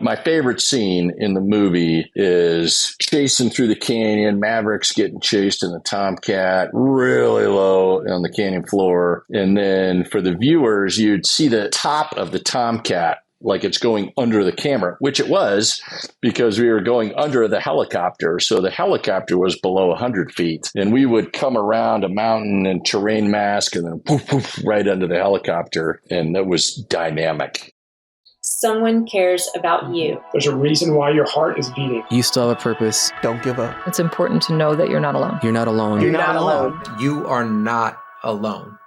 my favorite scene in the movie is chasing through the canyon. Maverick's getting chased in the Tomcat really low on the canyon floor. And then for the viewers, you'd see the top of the Tomcat like it's going under the camera, which it was because we were going under the helicopter. So the helicopter was below 100 feet. And we would come around a mountain and terrain mask and then poof, poof, right under the helicopter. And that was dynamic. Someone cares about you. There's a reason why your heart is beating. You still have a purpose. Don't give up. It's important to know that you're not alone. You're not alone. You're not alone. You are not alone.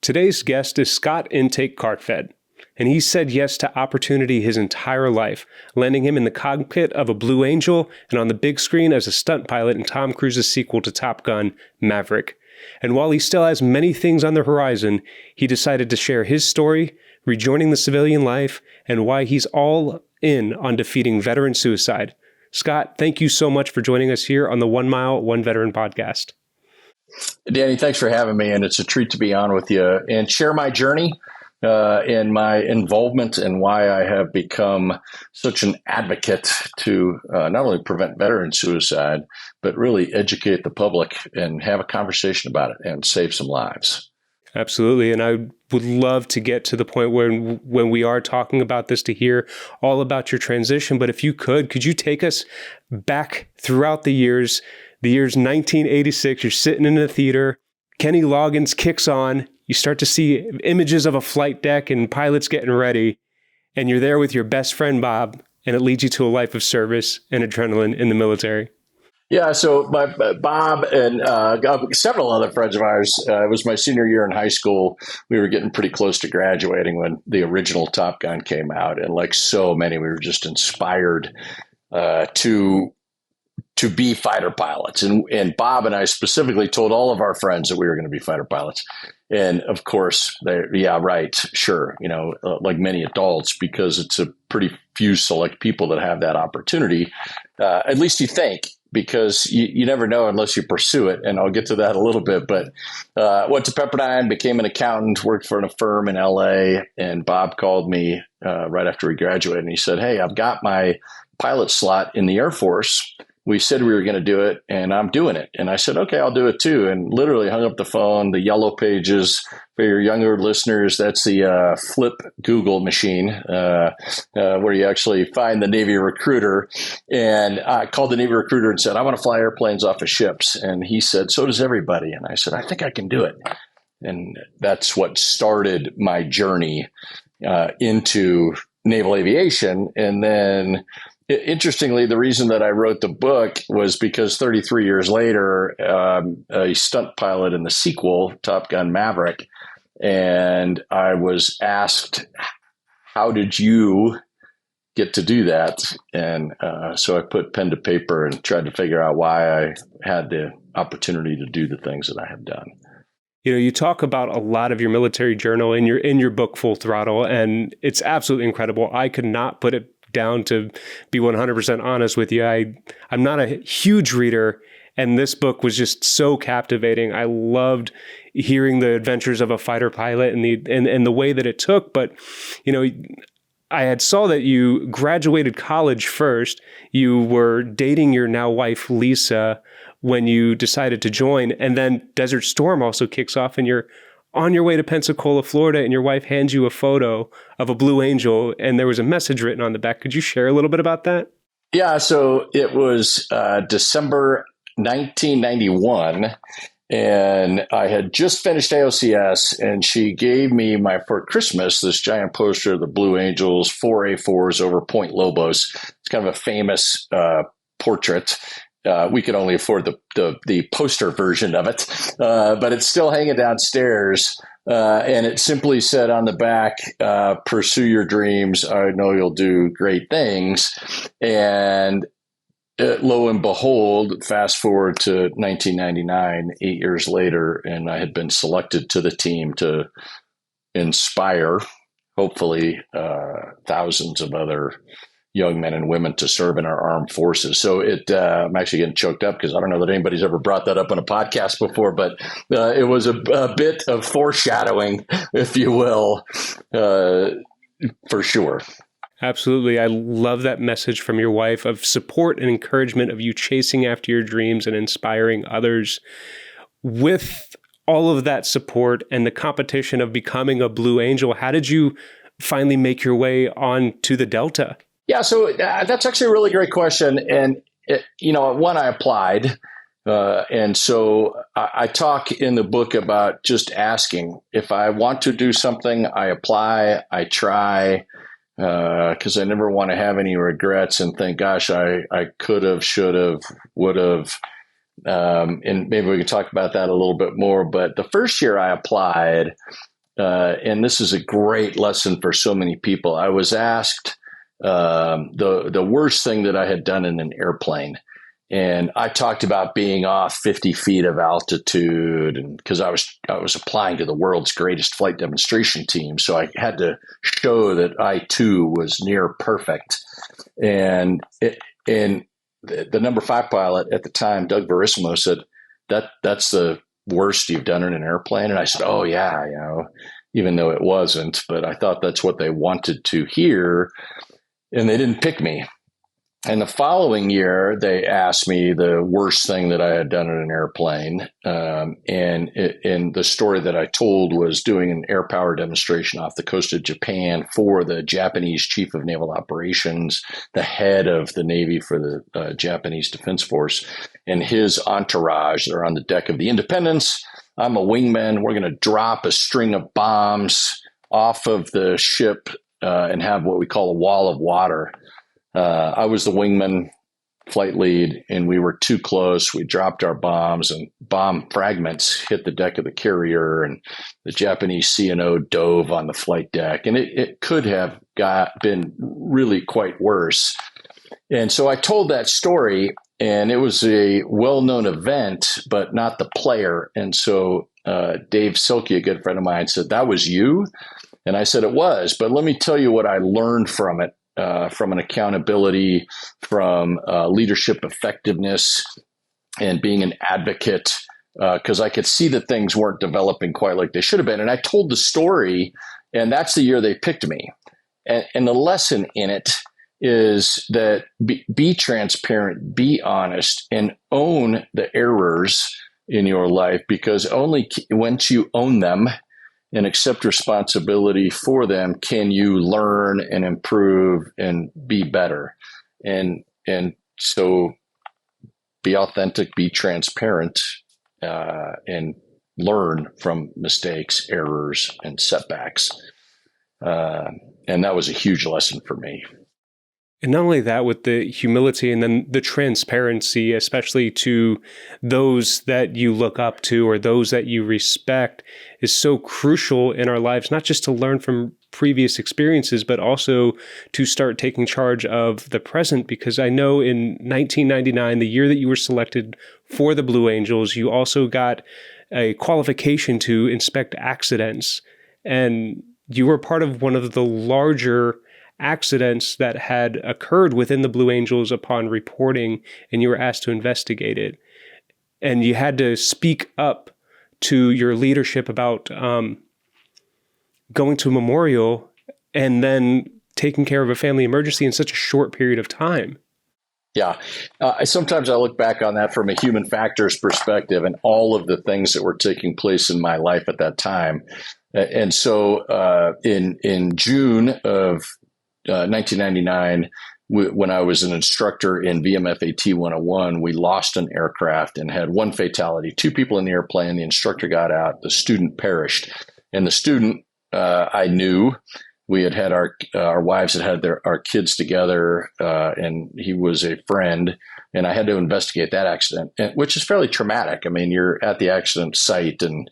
Today's guest is Scott Intake Kartvedt, and he said yes to opportunity his entire life, landing him in the cockpit of a Blue Angel and on the big screen as a stunt pilot in Tom Cruise's sequel to Top Gun, Maverick. And while he still has many things on the horizon, he decided to share his story, rejoining the civilian life, and why he's all in on defeating veteran suicide. Scott, thank you so much for joining us here on the 1 Mile, 1 Veteran podcast. Danny, thanks for having me, and it's a treat to be on with you and share my journey and my involvement and why I have become such an advocate to not only prevent veteran suicide, but really educate the public and have a conversation about it and save some lives. Absolutely. And I would love to get to the point where when we are talking about this to hear all about your transition. But if you could you take us back throughout the years 1986, you're sitting in a theater, Kenny Loggins kicks on, you start to see images of a flight deck and pilots getting ready, and you're there with your best friend, Bob, and it leads you to a life of service and adrenaline in the military. Yeah, so my Bob and several other friends of ours, it was my senior year in high school. We were getting pretty close to graduating when the original Top Gun came out. And like so many, we were just inspired to be fighter pilots. And Bob and I specifically told all of our friends that we were going to be fighter pilots. And of course, sure, like many adults, because it's a pretty few select people that have that opportunity, at least you think. Because you never know unless you pursue it. And I'll get to that a little bit. But went to Pepperdine, became an accountant, worked for a firm in LA. And Bob called me right after we graduated. And he said, "Hey, I've got my pilot slot in the Air Force. We said we were going to do it, and I'm doing it." And I said, "Okay, I'll do it too." And literally hung up the phone. The yellow pages, for your younger listeners, that's the flip Google machine where you actually find the Navy recruiter. And I called the Navy recruiter and said, "I want to fly airplanes off of ships." And he said, "So does everybody." And I said, "I think I can do it." And that's what started my journey into naval aviation. And then interestingly, the reason that I wrote the book was because 33 years later, a stunt pilot in the sequel, Top Gun Maverick, and I was asked, "How did you get to do that?" And so I put pen to paper and tried to figure out why I had the opportunity to do the things that I have done. You talk about a lot of your military journal in your book, Full Throttle, and it's absolutely incredible. I could not put it down, to be 100% honest with you. I'm not a huge reader, and this book was just so captivating. I loved hearing the adventures of a fighter pilot and the way that it took. But, I had saw that you graduated college first. You were dating your now wife, Lisa, when you decided to join. And then Desert Storm also kicks off, and you're on your way to Pensacola, Florida, and your wife hands you a photo of a Blue Angel, and there was a message written on the back. Could you share a little bit about that? Yeah, so it was December 1991, and I had just finished AOCS, and she gave me for Christmas this giant poster of the Blue Angels, 4 A4s over Point Lobos. It's kind of a famous portrait. We could only afford the poster version of it, but it's still hanging downstairs. And it simply said on the back, "Pursue your dreams. I know you'll do great things." And lo and behold, fast forward to 1999, 8 years later, and I had been selected to the team to inspire, hopefully, thousands of other young men and women to serve in our armed forces. So I'm actually getting choked up because I don't know that anybody's ever brought that up on a podcast before, but it was a bit of foreshadowing, if you will, for sure. Absolutely. I love that message from your wife of support and encouragement of you chasing after your dreams and inspiring others. With all of that support and the competition of becoming a Blue Angel, how did you finally make your way on to the Delta? Yeah, so that's actually a really great question. And, one, I applied. And so I talk in the book about just asking. If I want to do something, I apply, I try, because I never want to have any regrets and think, gosh, I could have, should have, would have. And maybe we can talk about that a little bit more. But the first year I applied, and this is a great lesson for so many people, I was asked the worst thing that I had done in an airplane. And I talked about being off 50 feet of altitude, and because I was applying to the world's greatest flight demonstration team, so I had to show that I too was near perfect. And the number 5 pilot at the time, Doug Verissimo, said that's the worst you've done in an airplane. And I said, oh yeah, even though it wasn't, but I thought that's what they wanted to hear, and they didn't pick me. And the following year, they asked me the worst thing that I had done in an airplane. And the story that I told was doing an air power demonstration off the coast of Japan for the Japanese Chief of Naval Operations, the head of the Navy for the Japanese Defense Force, and his entourage. They're on the deck of the Independence. I'm a wingman. We're going to drop a string of bombs off of the ship and have what we call a wall of water. I was the wingman, flight lead, and we were too close. We dropped our bombs, and bomb fragments hit the deck of the carrier, and the Japanese C&O dove on the flight deck. And it could have been really quite worse. And so I told that story, and it was a well-known event, but not the player. And so Dave Silke, a good friend of mine, said, "That was you?" And I said, "It was, but let me tell you what I learned from it. From an accountability, from leadership effectiveness, and being an advocate, because I could see that things weren't developing quite like they should have been." And I told the story, and that's the year they picked me. And the lesson in it is that be transparent, be honest, and own the errors in your life, because only once you own them and accept responsibility for them can you learn and improve and be better. And so be authentic, be transparent, and learn from mistakes, errors, and setbacks. And that was a huge lesson for me. And not only that, with the humility and then the transparency, especially to those that you look up to or those that you respect, is so crucial in our lives, not just to learn from previous experiences, but also to start taking charge of the present. Because I know in 1999, the year that you were selected for the Blue Angels, you also got a qualification to inspect accidents. And you were part of one of the larger accidents that had occurred within the Blue Angels upon reporting, and you were asked to investigate it. And you had to speak up to your leadership about going to a memorial and then taking care of a family emergency in such a short period of time. Yeah. Sometimes I look back on that from a human factors perspective and all of the things that were taking place in my life at that time. And so in June of 1999, when I was an instructor in VMFAT 101, we lost an aircraft and had one fatality, 2 people in the airplane. The instructor got out, the student perished. And the student, I knew, we had our wives had our kids together, and he was a friend, and I had to investigate that accident, which is fairly traumatic. I mean, you're at the accident site, and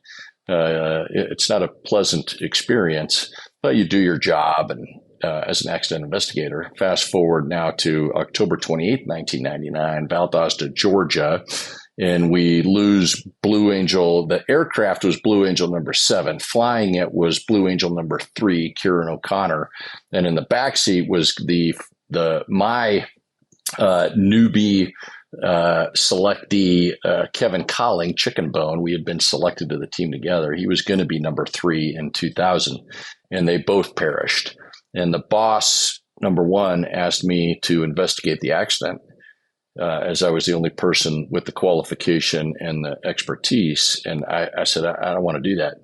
it's not a pleasant experience, but you do your job and as an accident investigator. Fast forward now to October 28th, 1999, Valdosta, Georgia, and we lose Blue Angel. The aircraft was Blue Angel number 7. Flying it was Blue Angel number 3, Kieran O'Connor. And in the backseat was my newbie selectee, Kevin Colling, Chicken Bone. We had been selected to the team together. He was going to be number 3 in 2000, and they both perished. And the boss number one, asked me to investigate the accident, as I was the only person with the qualification and the expertise. And I said, I don't want to do that.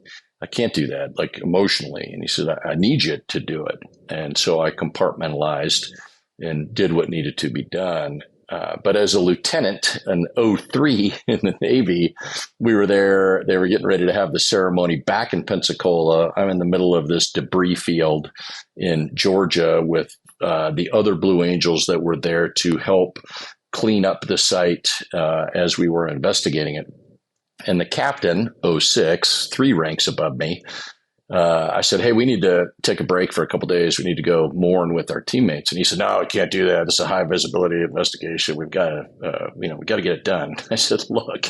I can't do that, like emotionally. And he said, I need you to do it. And so I compartmentalized and did what needed to be done. But as a lieutenant in 2003 in the Navy, we were there. They were getting ready to have the ceremony back in Pensacola. I'm in the middle of this debris field in Georgia with the other Blue Angels that were there to help clean up the site as we were investigating it. And the captain, 06, 3 ranks above me, I said, hey, we need to take a break for a couple of days. We need to go mourn with our teammates. And he said, no, I can't do that. This is a high visibility investigation. We've got to, we got to get it done. I said, look,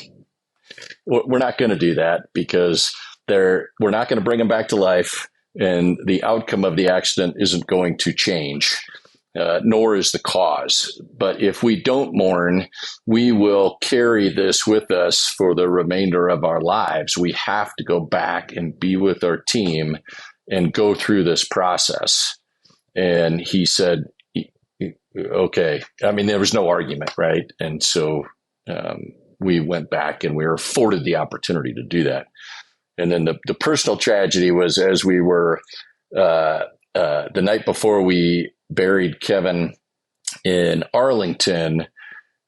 we're not going to do that because we're not going to bring them back to life. And the outcome of the accident isn't going to change. Nor is the cause. But if we don't mourn, we will carry this with us for the remainder of our lives. We have to go back and be with our team and go through this process. And he said, okay. I mean, there was no argument, right? And so we went back and we were afforded the opportunity to do that. And then the personal tragedy was as we were the night before we buried Kevin in Arlington,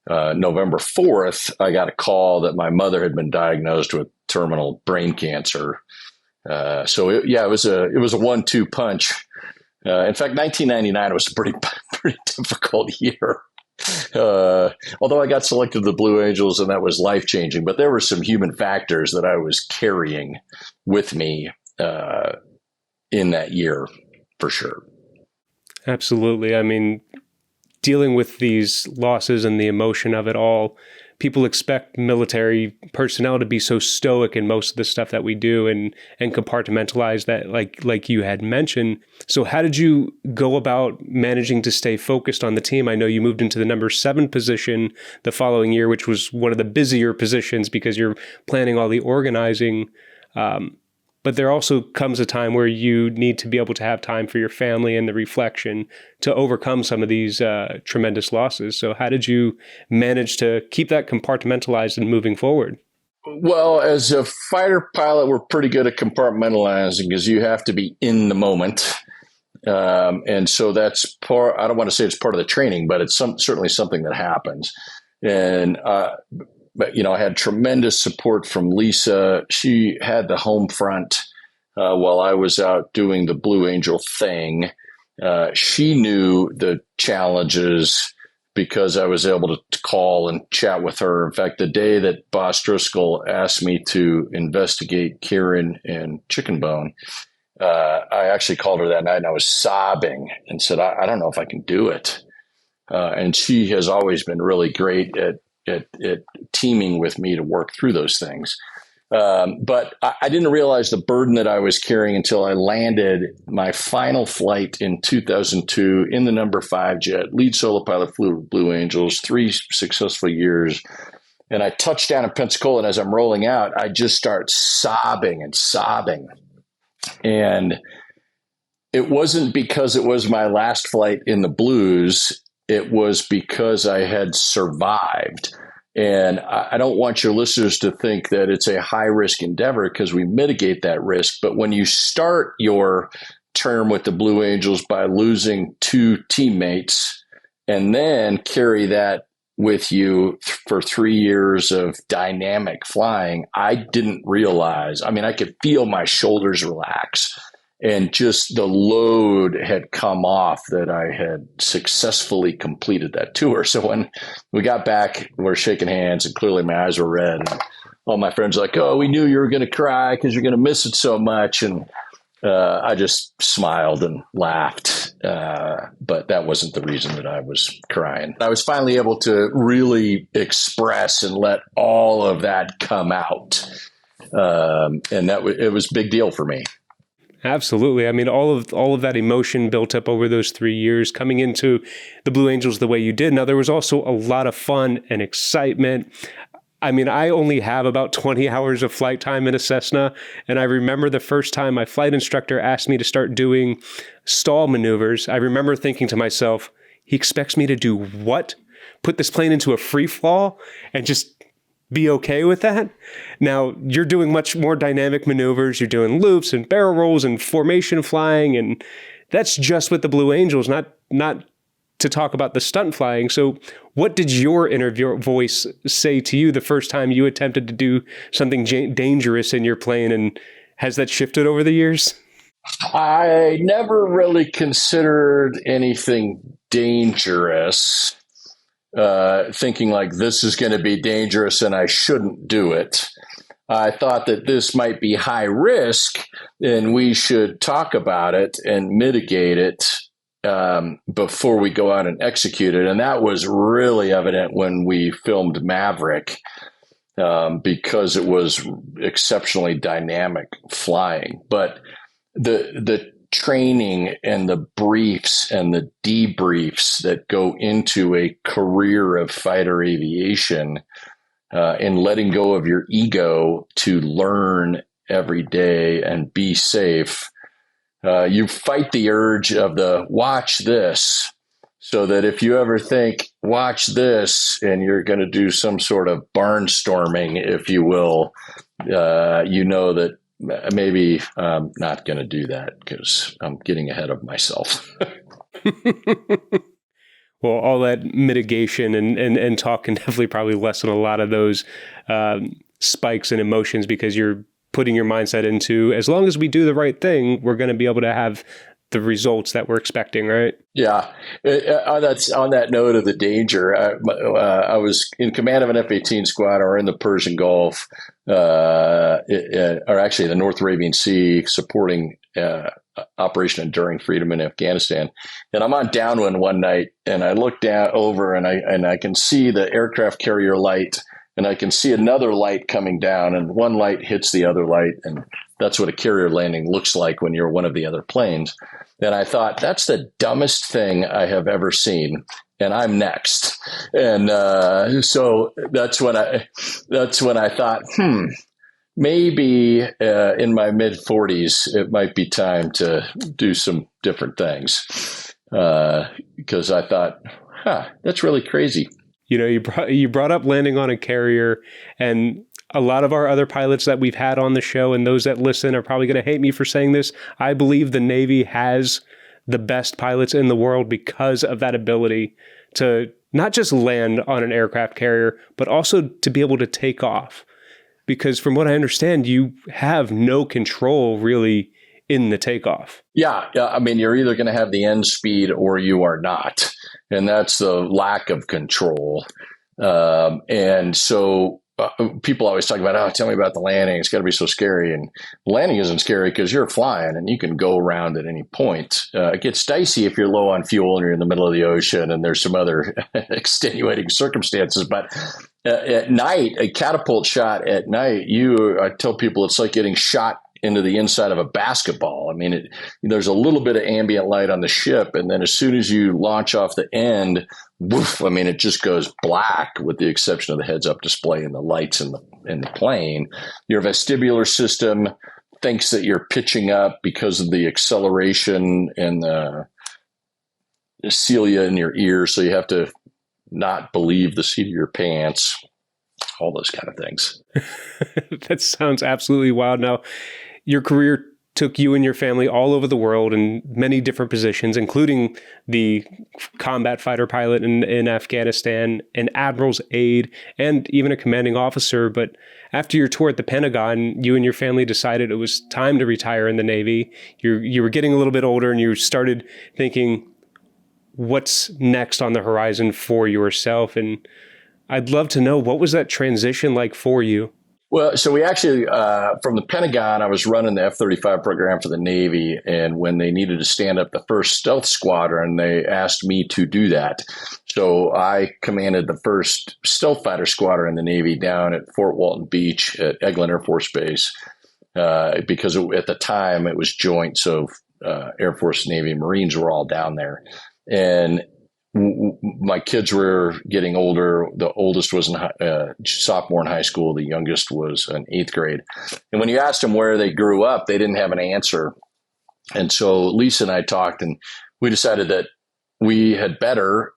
November 4th, I got a call that my mother had been diagnosed with terminal brain cancer. So it was a 1-2 punch. In fact, 1999 was a pretty difficult year. Although I got selected to the Blue Angels and that was life changing, but there were some human factors that I was carrying with me in that year for sure. Absolutely. I mean, dealing with these losses and the emotion of it all, people expect military personnel to be so stoic in most of the stuff that we do and compartmentalize that, like you had mentioned. So how did you go about managing to stay focused on the team? I know you moved into the number 7 position the following year, which was one of the busier positions because you're planning all the organizing. But there also comes a time where you need to be able to have time for your family and the reflection to overcome some of these tremendous losses. So how did you manage to keep that compartmentalized and moving forward? Well, as a fighter pilot, we're pretty good at compartmentalizing because you have to be in the moment. And so that's part, I don't want to say it's part of the training, but it's certainly something that happens. And but, I had tremendous support from Lisa. She had the home front while I was out doing the Blue Angel thing. She knew the challenges because I was able to call and chat with her. In fact, the day that Boss Driscoll asked me to investigate Kieran and Chicken Bone, I actually called her that night and I was sobbing and said, I don't know if I can do it. And she has always been really great at teaming with me to work through those things. But I didn't realize the burden that I was carrying until I landed my final flight in 2002 in the number 5 jet, lead solo pilot, flew with Blue Angels, 3 successful years. And I touched down in Pensacola, and as I'm rolling out, I just start sobbing and sobbing. And it wasn't because it was my last flight in the Blues. It was because I had survived. And I don't want your listeners to think that it's a high risk endeavor because we mitigate that risk. But when you start your term with the Blue Angels by losing 2 teammates and then carry that with you for 3 years of dynamic flying, I didn't realize. I mean, I could feel my shoulders relax. And just the load had come off that I had successfully completed that tour. So when we got back, we're shaking hands and clearly my eyes were red. And all my friends were like, oh, we knew you were going to cry because you're going to miss it so much. And I just smiled and laughed. But that wasn't the reason that I was crying. I was finally able to really express and let all of that come out. And it was a big deal for me. Absolutely. I mean, all of that emotion built up over those 3 years, coming into the Blue Angels the way you did. Now, there was also a lot of fun and excitement. I mean, I only have about 20 hours of flight time in a Cessna. And I remember the first time my flight instructor asked me to start doing stall maneuvers. I remember thinking to myself, he expects me to do what? Put this plane into a free fall and just be okay with that? Now, you're doing much more dynamic maneuvers. You're doing loops and barrel rolls and formation flying. And that's just with the Blue Angels, not to talk about the stunt flying. So what did your inner voice say to you the first time you attempted to do something dangerous in your plane? And has that shifted over the years? I never really considered anything dangerous, thinking like this is going to be dangerous and I shouldn't do it. I thought that this might be high risk and we should talk about it and mitigate it before we go out and execute it. And that was really evident when we filmed Maverick, because it was exceptionally dynamic flying. But the training and the briefs and the debriefs that go into a career of fighter aviation, and letting go of your ego to learn every day and be safe, you fight the urge of the watch this, so that if you ever think watch this and you're going to do some sort of barnstorming, if you will, you know that maybe I'm not going to do that because I'm getting ahead of myself. Well, all that mitigation and talk can definitely probably lessen a lot of those spikes in emotions, because you're putting your mindset into, as long as we do the right thing, we're going to be able to have the results that we're expecting, right? Yeah. On that note of the danger, I was in command of an F-18 squad, or in the Persian Gulf, or actually the North Arabian Sea, supporting Operation Enduring Freedom in Afghanistan. And I'm on downwind one night, and I look down over, and I can see the aircraft carrier light, and I can see another light coming down, and one light hits the other light. And that's what a carrier landing looks like when you're one of the other planes. And I thought, that's the dumbest thing I have ever seen, and I'm next. And so that's when I thought, maybe in my mid 40s, it might be time to do some different things, because I thought, that's really crazy. You know, you brought up landing on a carrier, and a lot of our other pilots that we've had on the show, and those that listen are probably going to hate me for saying this, I believe the Navy has the best pilots in the world because of that ability to not just land on an aircraft carrier, but also to be able to take off. Because from what I understand, you have no control really in the takeoff. Yeah. I mean, you're either going to have the end speed or you are not. And that's the lack of control. And so people always talk about, tell me about the landing. It's got to be so scary. And landing isn't scary because you're flying and you can go around at any point. It gets dicey if you're low on fuel and you're in the middle of the ocean and there's some other extenuating circumstances. But at night, a catapult shot at night, I tell people it's like getting shot into the inside of a basketball. I mean, there's a little bit of ambient light on the ship, and then as soon as you launch off the end, woof, I mean, it just goes black, with the exception of the heads-up display and the lights in the plane. Your vestibular system thinks that you're pitching up because of the acceleration and the cilia in your ear, so you have to not believe the seat of your pants, all those kind of things. That sounds absolutely wild. Now, your career took you and your family all over the world in many different positions, including the combat fighter pilot in Afghanistan, an admiral's aide, and even a commanding officer. But after your tour at the Pentagon, you and your family decided it was time to retire in the Navy. You were getting a little bit older, and you started thinking, what's next on the horizon for yourself? And I'd love to know, what was that transition like for you? Well, so we actually, from the Pentagon, I was running the F-35 program for the Navy. And when they needed to stand up the first stealth squadron, they asked me to do that. So I commanded the first stealth fighter squadron in the Navy down at Fort Walton Beach at Eglin Air Force Base, because at the time it was joint. So Air Force, Navy, Marines were all down there. And my kids were getting older. The oldest was sophomore in high school. The youngest was in 8th grade. And when you asked them where they grew up, they didn't have an answer. And so Lisa and I talked, and we decided that we had better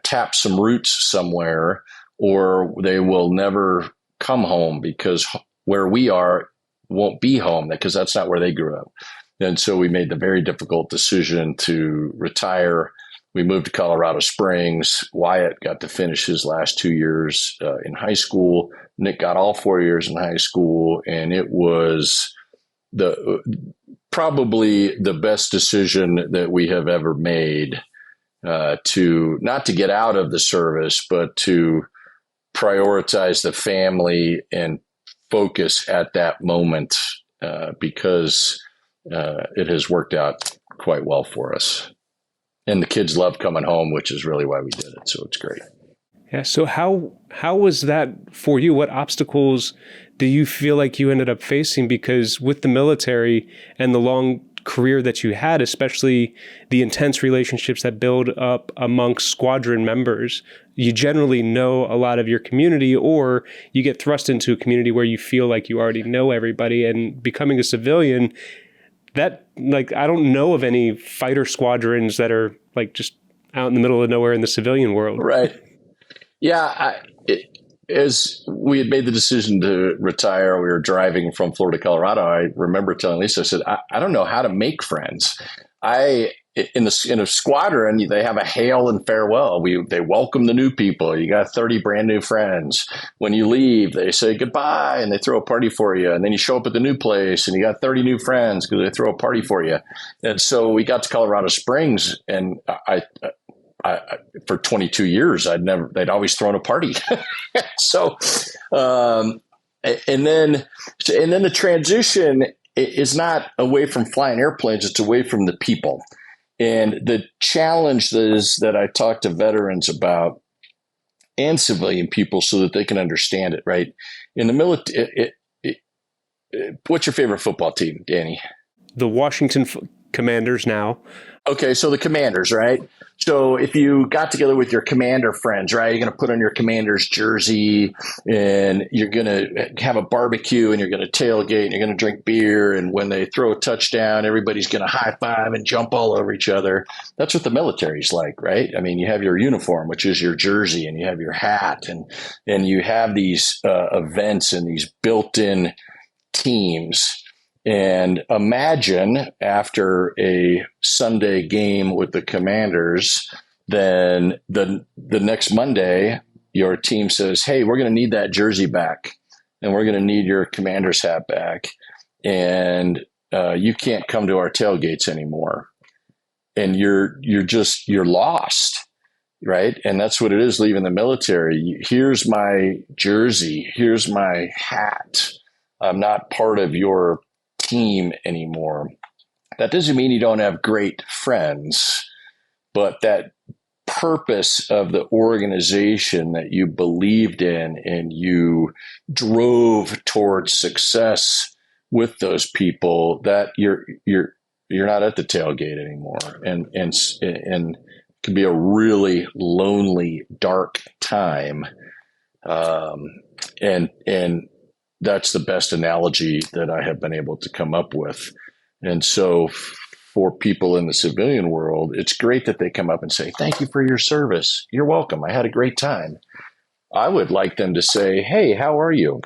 tap some roots somewhere, or they will never come home, because where we are won't be home, because that's not where they grew up. And so we made the very difficult decision to retire. We moved to Colorado Springs. Wyatt got to finish his last 2 years in high school. Nick got all 4 years in high school, and it was probably the best decision that we have ever made, to not to get out of the service, but to prioritize the family and focus at that moment, because it has worked out quite well for us. And the kids love coming home, which is really why we did it. So it's great. Yeah. So how was that for you? What obstacles do you feel like you ended up facing? Because with the military and the long career that you had, especially the intense relationships that build up amongst squadron members, you generally know a lot of your community, or you get thrust into a community where you feel like you already know everybody. And becoming a civilian, that, like, I don't know of any fighter squadrons that are like just out in the middle of nowhere in the civilian world. Right. Yeah. As we had made the decision to retire, we were driving from Florida to Colorado. I remember telling Lisa, I said, I don't know how to make friends. In a squadron, they have a hail and farewell. They welcome the new people. You got 30 brand new friends. When you leave, they say goodbye and they throw a party for you. And then you show up at the new place and you got 30 new friends because they throw a party for you. And so we got to Colorado Springs, and I for 22 years, they'd always thrown a party. So, and then the transition is not away from flying airplanes. It's away from the people. And the challenge is that I talk to veterans about, and civilian people, so that they can understand it, right? In the military, what's your favorite football team, Danny? The Washington Commanders now. Okay, so the Commanders, right? So if you got together with your Commander friends, right, you're going to put on your Commander's jersey, and you're going to have a barbecue, and you're going to tailgate, and you're going to drink beer, and when they throw a touchdown, everybody's going to high five and jump all over each other. That's what the military's like, right? I mean, you have your uniform, which is your jersey, and you have your hat, and you have these events and these built-in teams. And imagine after a Sunday game with the Commanders, then the next Monday, your team says, hey, we're going to need that jersey back, and we're going to need your Commander's hat back, and you can't come to our tailgates anymore. And you're lost, right? And that's what it is leaving the military. Here's my jersey. Here's my hat. I'm not part of your team anymore. That doesn't mean you don't have great friends, but that purpose of the organization that you believed in and you drove towards success with those people, that you're not at the tailgate anymore, and it can be a really lonely, dark time, and that's the best analogy that I have been able to come up with. And so for people in the civilian world, it's great that they come up and say, thank you for your service. You're welcome. I had a great time. I would like them to say, hey, how are you?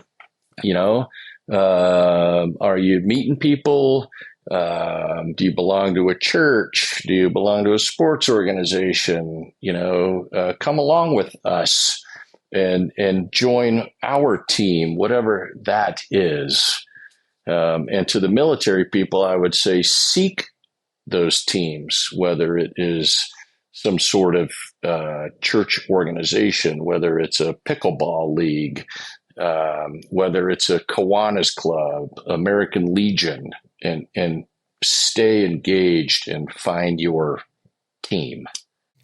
Are you meeting people? Do you belong to a church? Do you belong to a sports organization? Come along with us and join our team, whatever that is. And to the military people, I would say seek those teams, whether it is some sort of church organization, whether it's a pickleball league, whether it's a Kiwanis Club, American Legion, and stay engaged and find your team.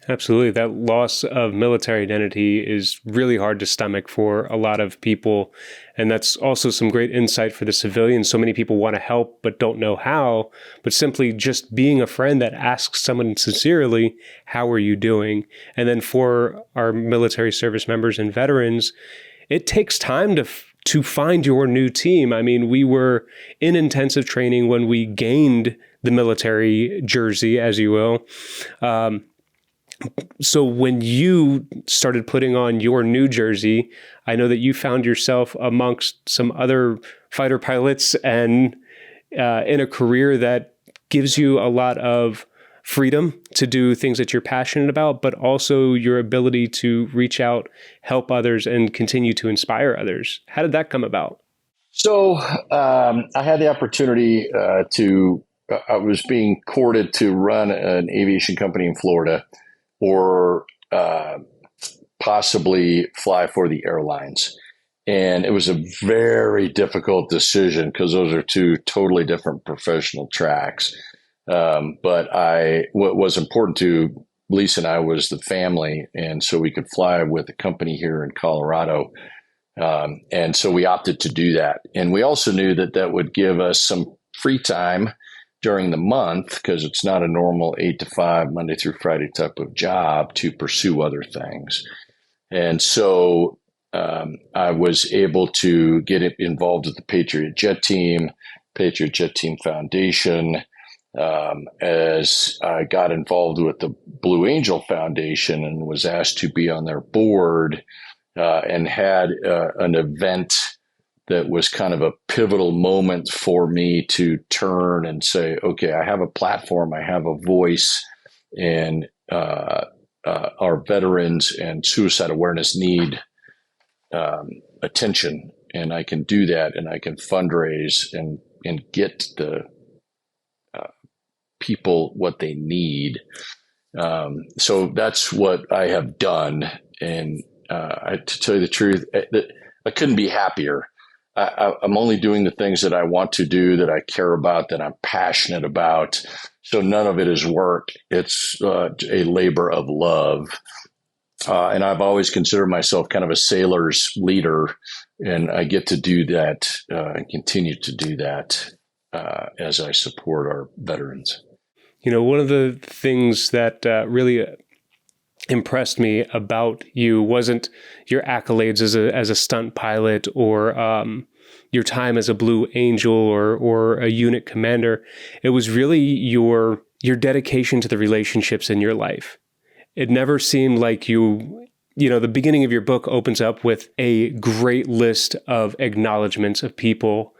Absolutely. That loss of military identity is really hard to stomach for a lot of people. And that's also some great insight for the civilians. So many people want to help, but don't know how. But simply just being a friend that asks someone sincerely, how are you doing? And then for our military service members and veterans, it takes time to find your new team. I mean, we were in intensive training when we gained the military jersey, as you will. So when you started putting on your new jersey, I know that you found yourself amongst some other fighter pilots and in a career that gives you a lot of freedom to do things that you're passionate about, but also your ability to reach out, help others, and continue to inspire others. How did that come about? So I had the opportunity I was being courted to run an aviation company in Florida, or possibly fly for the airlines. And it was a very difficult decision because those are two totally different professional tracks. But what was important to Lisa and I was the family. And so we could fly with a company here in Colorado. And so we opted to do that. And we also knew that that would give us some free time during the month, because it's not a normal 8 to 5, Monday through Friday type of job, to pursue other things. And so I was able to get involved with the Patriot Jet Team Foundation. As I got involved with the Blue Angel Foundation and was asked to be on their board, and had an event that was kind of a pivotal moment for me to turn and say, okay, I have a platform, I have a voice, and our veterans and suicide awareness need attention, and I can do that, and I can fundraise and get the people what they need. So that's what I have done, and to tell you the truth, I couldn't be happier. I'm only doing the things that I want to do, that I care about, that I'm passionate about. So none of it is work. It's a labor of love. And I've always considered myself kind of a sailor's leader, and I get to do that and continue to do that as I support our veterans. You know, one of the things that really impressed me about you wasn't your accolades as a stunt pilot, or your time as a Blue Angel, or a unit commander. It was really your dedication to the relationships in your life. It never seemed like the beginning of your book opens up with a great list of acknowledgments of people,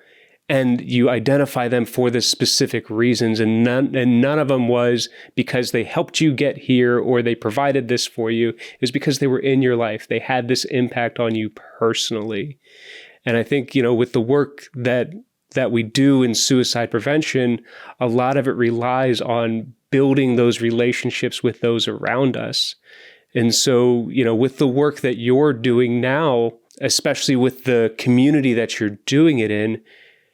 and you identify them for the specific reasons, and none of them was because they helped you get here or they provided this for you. It was because they were in your life. They had this impact on you personally. And I think, with the work that we do in suicide prevention, a lot of it relies on building those relationships with those around us. And so, with the work that you're doing now, especially with the community that you're doing it in,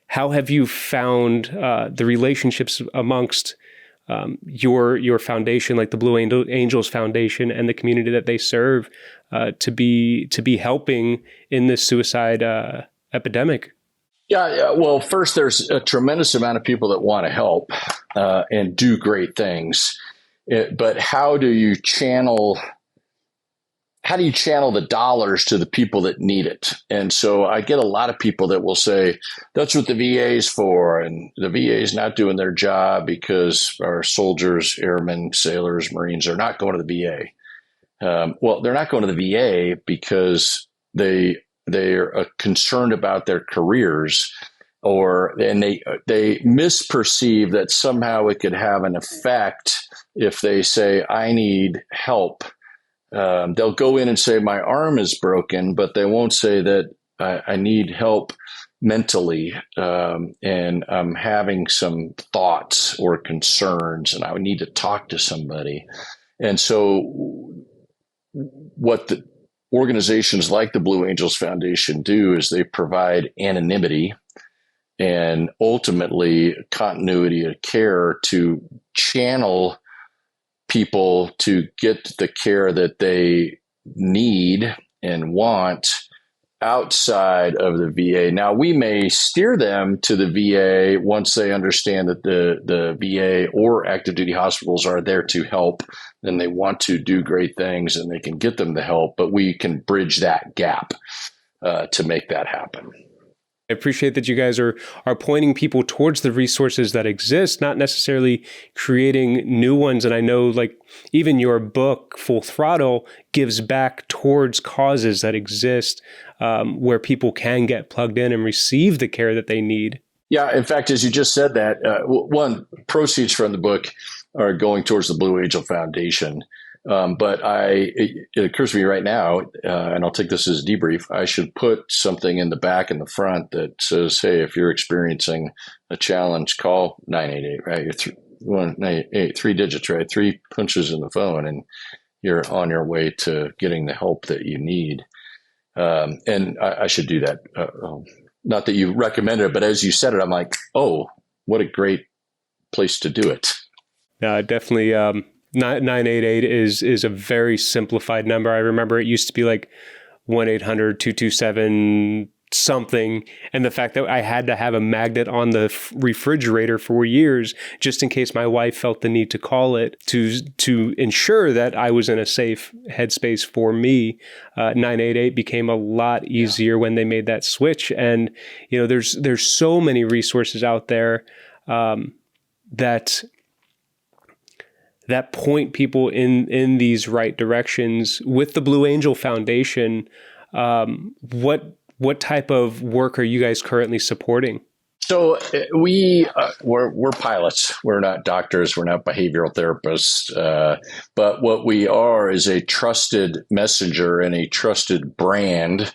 how have you found the relationships amongst your foundation, like the Blue Angels Foundation, and the community that they serve, to be helping in this suicide epidemic? Yeah. Well, first, there's a tremendous amount of people that want to help and do great things, but how do you channel the dollars to the people that need it? And so I get a lot of people that will say, that's what the VA is for. And the VA is not doing their job because our soldiers, airmen, sailors, Marines are not going to the VA. Well, they're not going to the VA because they are concerned about their careers, and they misperceive that somehow it could have an effect if they say, I need help. They'll go in and say, my arm is broken, but they won't say that I need help mentally, and I'm having some thoughts or concerns, and I would need to talk to somebody. And so what the organizations like the Blue Angels Foundation do is they provide anonymity and ultimately continuity of care to channel people to get the care that they need and want outside of the VA. Now, we may steer them to the VA once they understand that the VA or active duty hospitals are there to help, and they want to do great things and they can get them the help, but we can bridge that gap to make that happen. I appreciate that you guys are pointing people towards the resources that exist, not necessarily creating new ones. And I know, like, even your book, Full Throttle, gives back towards causes that exist where people can get plugged in and receive the care that they need. Yeah, in fact, as you just said that, one, proceeds from the book are going towards the Blue Angel Foundation. But it occurs to me right now, and I'll take this as a debrief, I should put something in the back and the front that says, hey, if you're experiencing a challenge, call 988, right? You're 198, 3 digits, right? 3 punches in the phone, and you're on your way to getting the help that you need. And I should do that. Not that you recommended it, but as you said it, I'm like, oh, what a great place to do it. Definitely. 988 is a very simplified number. I remember it used to be like 1-800-227 something. And the fact that I had to have a magnet on the refrigerator for years, just in case my wife felt the need to call it to ensure that I was in a safe headspace for me. 988 became a lot easier when they made that switch. And, you know, there's so many resources out there that point people in these right directions. With the Blue Angel Foundation, what type of work are you guys currently supporting? So we're pilots. We're not doctors. We're not behavioral therapists. But what we are is a trusted messenger and a trusted brand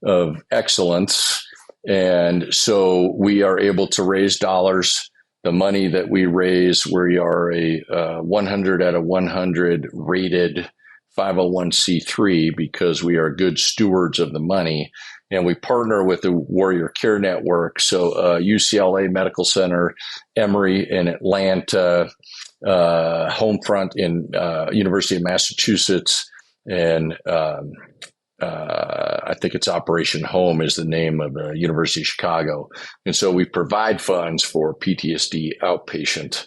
of excellence. And so we are able to raise dollars. The money that we raise, we are a 100 out of 100 rated 501c3 because we are good stewards of the money. And we partner with the Warrior Care Network. So UCLA Medical Center, Emory in Atlanta, Homefront in University of Massachusetts, and I think it's Operation Home is the name of the University of Chicago. And so we provide funds for PTSD outpatient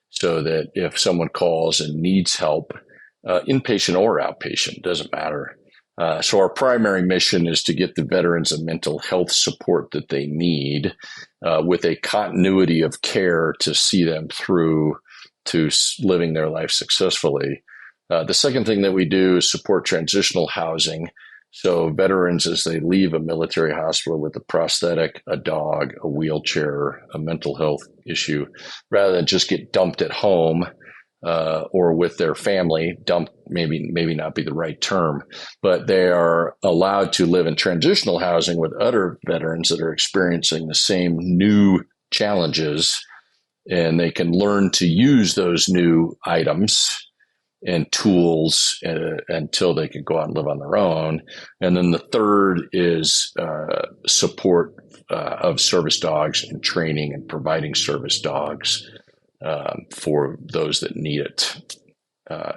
so that if someone calls and needs help, inpatient or outpatient, doesn't matter. So our primary mission is to get the veterans the mental health support that they need with a continuity of care to see them through to living their life successfully. The second thing that we do is support transitional housing. So veterans, as they leave a military hospital with a prosthetic, a dog, a wheelchair, a mental health issue, rather than just get dumped at home or with their family, dumped maybe not be the right term, but they are allowed to live in transitional housing with other veterans that are experiencing the same new challenges, and they can learn to use those new items and tools until they can go out and live on their own. And then the third is support of service dogs and training and providing service dogs for those that need it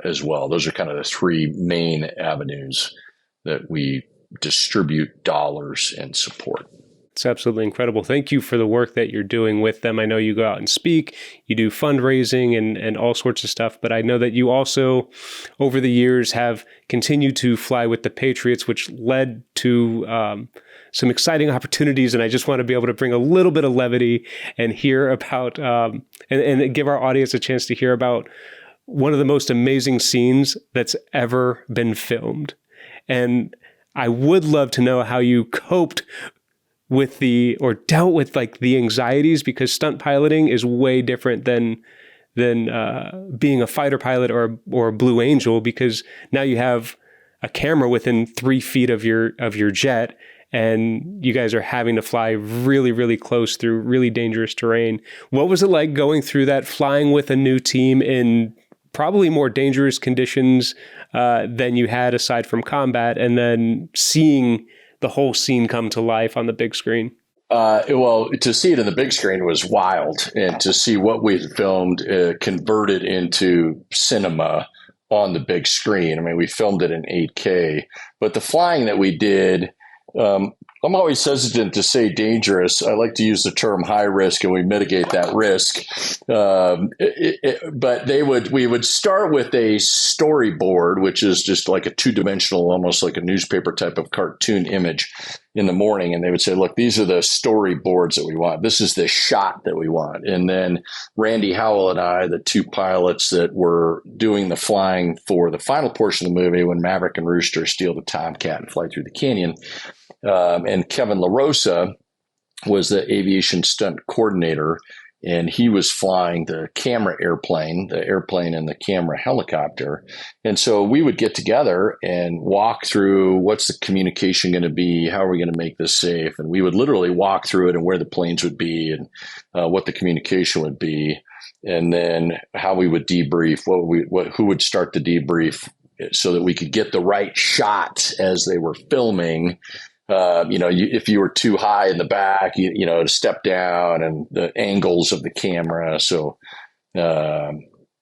as well. Those are kind of the 3 main avenues that we distribute dollars and support. It's absolutely incredible. Thank you for the work that you're doing with them. I know you go out and speak, you do fundraising and all sorts of stuff, but I know that you also, over the years, have continued to fly with the Patriots, which led to some exciting opportunities. And I just want to be able to bring a little bit of levity and hear about, and give our audience a chance to hear about one of the most amazing scenes that's ever been filmed. And I would love to know how you coped with dealt with like the anxieties, because stunt piloting is way different than being a fighter pilot or a Blue Angel, because now you have a camera within 3 feet of your jet, and you guys are having to fly really, really close through really dangerous terrain. What was it like going through that, flying with a new team in probably more dangerous conditions than you had aside from combat, and then seeing the whole scene come to life on the big screen? Well, to see it in the big screen was wild, and to see what we filmed converted into cinema on the big screen. I mean, we filmed it in 8K, but the flying that we did, I'm always hesitant to say dangerous. I like to use the term high risk, and we mitigate that risk. But we would start with a storyboard, which is just like a two-dimensional, almost like a newspaper type of cartoon image in the morning. And they would say, look, these are the storyboards that we want. This is the shot that we want. And then Randy Howell and I, the two pilots that were doing the flying for the final portion of the movie, when Maverick and Rooster steal the Tomcat and fly through the canyon, and Kevin LaRosa was the aviation stunt coordinator, and he was flying the camera airplane, the airplane and the camera helicopter. And so we would get together and walk through what's the communication going to be, how are we going to make this safe? And we would literally walk through it and where the planes would be and what the communication would be, and then how we would debrief, who would start the debrief so that we could get the right shot as they were filming. If you were too high in the back, to step down, and the angles of the camera. So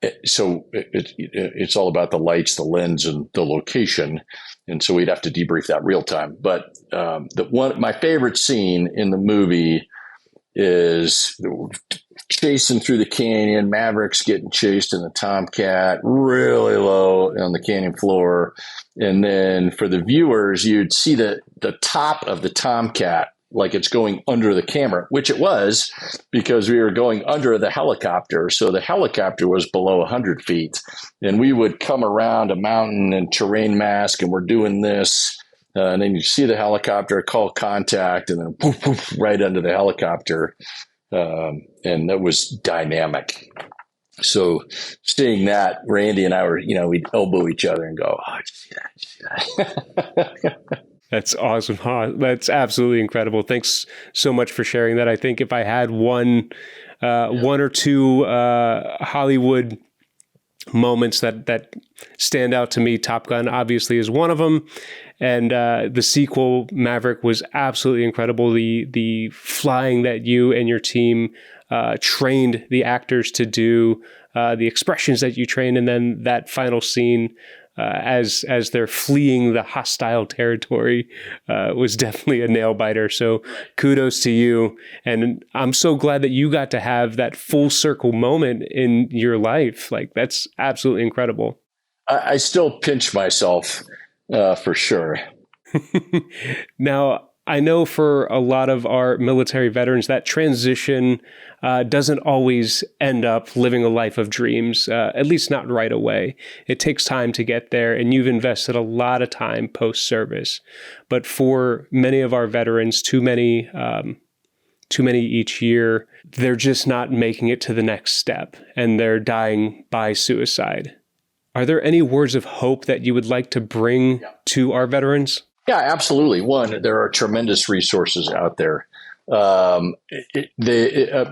it's all about the lights, the lens, and the location. And so we'd have to debrief that real time. But my favorite scene in the movie is chasing through the canyon. Maverick's getting chased in the Tomcat really low on the canyon floor. And then for the viewers, you'd see the top of the Tomcat like it's going under the camera, which it was because we were going under the helicopter. So the helicopter was below 100 feet. And we would come around a mountain and terrain mask, and we're doing this. And then you see the helicopter, call contact, and then poof, poof, right under the helicopter. And that was dynamic. So seeing that, Randy and I were, we'd elbow each other and go, oh, did you see that? That's awesome. Huh? That's absolutely incredible. Thanks so much for sharing that. I think if I had one or two Hollywood moments that stand out to me, Top Gun obviously is one of them. And the sequel, Maverick, was absolutely incredible. The flying that you and your team trained the actors to do, the expressions that you trained, and then that final scene as they're fleeing the hostile territory was definitely a nail biter. So kudos to you. And I'm so glad that you got to have that full circle moment in your life. Like, that's absolutely incredible. I still pinch myself for sure. Now, I know for a lot of our military veterans, that transition doesn't always end up living a life of dreams, at least not right away. It takes time to get there, and you've invested a lot of time post-service. But for many of our veterans, too many each year, they're just not making it to the next step, and they're dying by suicide. Are there any words of hope that you would like to bring to our veterans? Yeah, absolutely. One, there are tremendous resources out there. A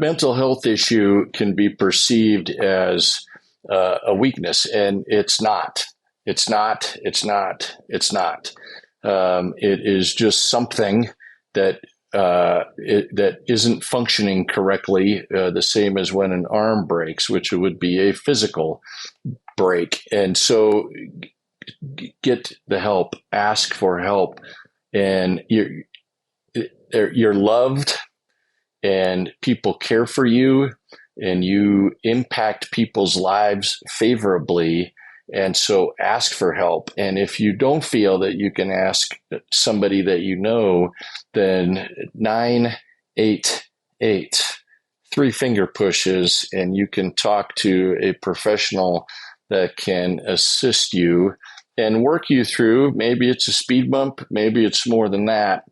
mental health issue can be perceived as a weakness, and it's not. It's not. It is just something that that isn't functioning correctly, the same as when an arm breaks, which would be a physical break. And so get the help, ask for help, and you're loved, and people care for you, and you impact people's lives favorably. And so ask for help. And if you don't feel that you can ask somebody that you know, then 988, 3 finger pushes, and you can talk to a professional that can assist you and work you through. Maybe it's a speed bump, maybe it's more than that,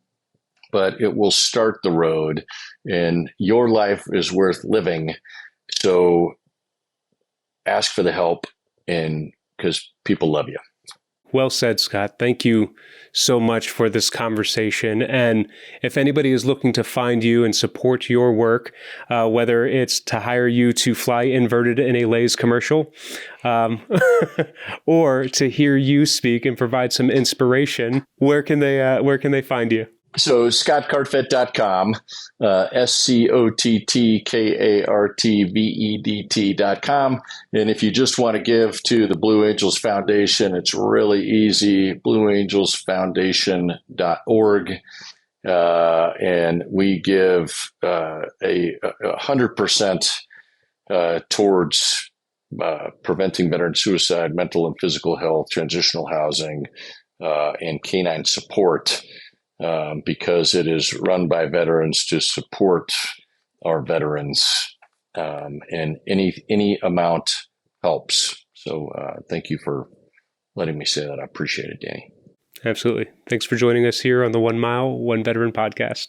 but it will start the road, and your life is worth living. So ask for the help, and because people love you. Well said, Scott. Thank you so much for this conversation. And if anybody is looking to find you and support your work, whether it's to hire you to fly inverted in a Lay's commercial, or to hear you speak and provide some inspiration, where can they find you? So scottkartvedt.com, SCOTTKARTVEDT.com. And if you just want to give to the Blue Angels Foundation, it's really easy, blueangelsfoundation.org. And we give 100% towards preventing veteran suicide, mental and physical health, transitional housing, and canine support. Because it is run by veterans to support our veterans, and any amount helps. So thank you for letting me say that. I appreciate it, Danny. Absolutely. Thanks for joining us here on the 1 Mile, 1 Veteran podcast.